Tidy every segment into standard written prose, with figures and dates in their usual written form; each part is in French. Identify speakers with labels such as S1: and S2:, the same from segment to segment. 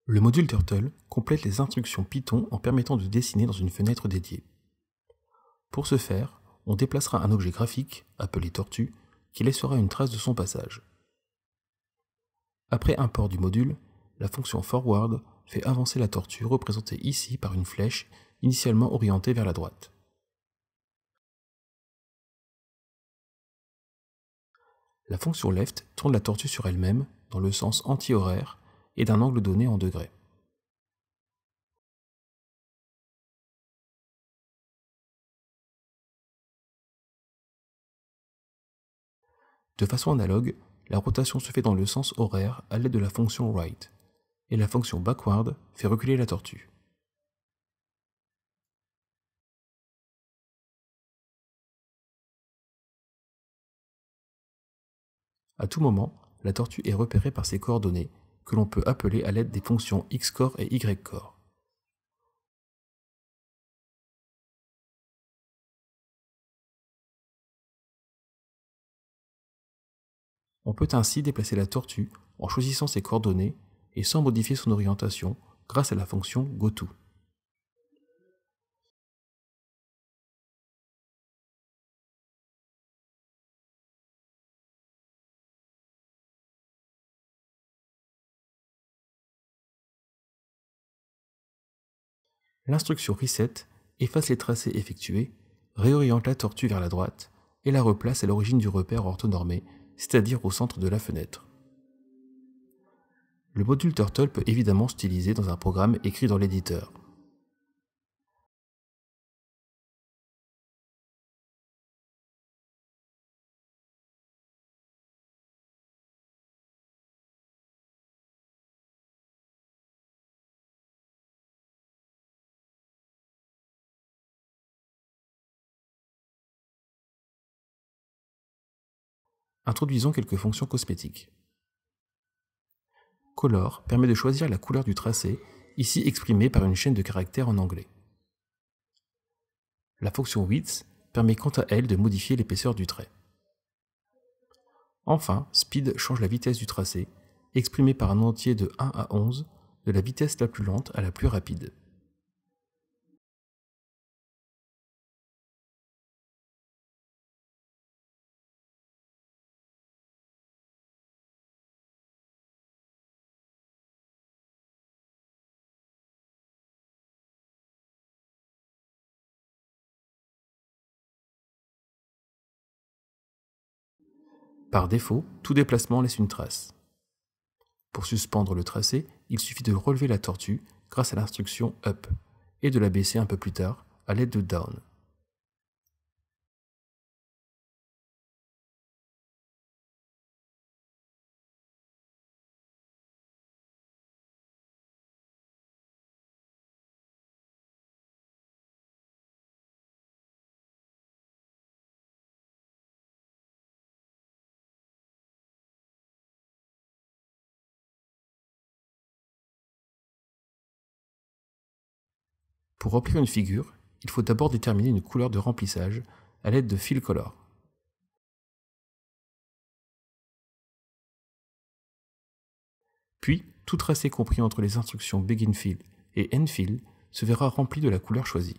S1: Le module Turtle complète les instructions Python en permettant de dessiner dans une fenêtre dédiée. Pour ce faire, on déplacera un objet graphique, appelé tortue, qui laissera une trace de son passage. Après import du module, la fonction forward fait avancer la tortue représentée ici par une flèche initialement orientée vers la droite. La fonction left tourne la tortue sur elle-même dans le sens anti-horaire et d'un angle donné en degrés. De façon analogue, la rotation se fait dans le sens horaire à l'aide de la fonction right, et la fonction backward fait reculer la tortue. À tout moment, la tortue est repérée par ses coordonnées, que l'on peut appeler à l'aide des fonctions xcore et ycore. On peut ainsi déplacer la tortue en choisissant ses coordonnées et sans modifier son orientation grâce à la fonction goTo. L'instruction reset efface les tracés effectués, réoriente la tortue vers la droite et la replace à l'origine du repère orthonormé, c'est-à-dire au centre de la fenêtre. Le module Turtle peut évidemment s'utiliser dans un programme écrit dans l'éditeur. Introduisons quelques fonctions cosmétiques. Color permet de choisir la couleur du tracé, ici exprimée par une chaîne de caractères en anglais. La fonction width permet quant à elle de modifier l'épaisseur du trait. Enfin, speed change la vitesse du tracé, exprimée par un entier de 1 à 11, de la vitesse la plus lente à la plus rapide. Par défaut, tout déplacement laisse une trace. Pour suspendre le tracé, il suffit de relever la tortue grâce à l'instruction up et de la baisser un peu plus tard à l'aide de down. Pour remplir une figure, il faut d'abord déterminer une couleur de remplissage à l'aide de fill color. Puis, tout tracé compris entre les instructions begin-fill et end-fill se verra rempli de la couleur choisie.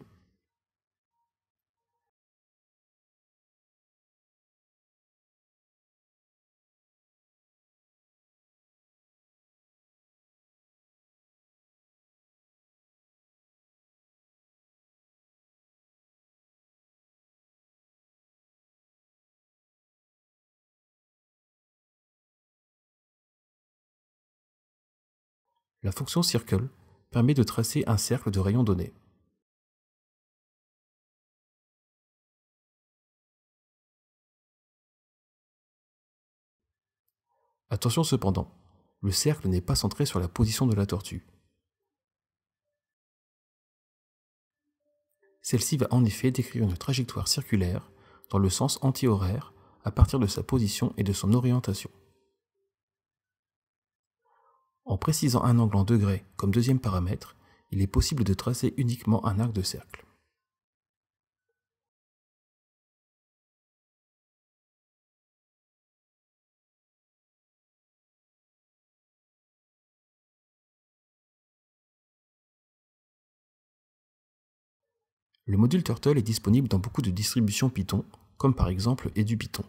S1: La fonction circle permet de tracer un cercle de rayon donné. Attention cependant, le cercle n'est pas centré sur la position de la tortue. Celle-ci va en effet décrire une trajectoire circulaire dans le sens anti-horaire à partir de sa position et de son orientation. En précisant un angle en degrés comme deuxième paramètre, il est possible de tracer uniquement un arc de cercle. Le module Turtle est disponible dans beaucoup de distributions Python, comme par exemple EduPython.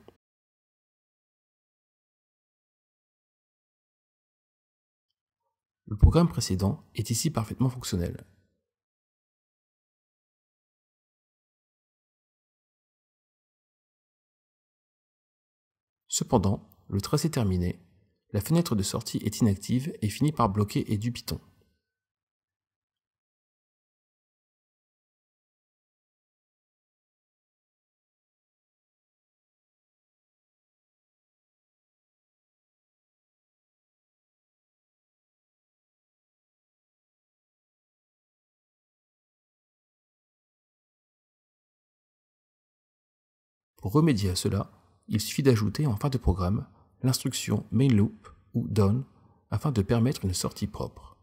S1: Le programme précédent est ici parfaitement fonctionnel. Cependant, le tracé terminé, la fenêtre de sortie est inactive et finit par bloquer EduPython. Pour remédier à cela, il suffit d'ajouter en fin de programme l'instruction mainLoop ou done afin de permettre une sortie propre.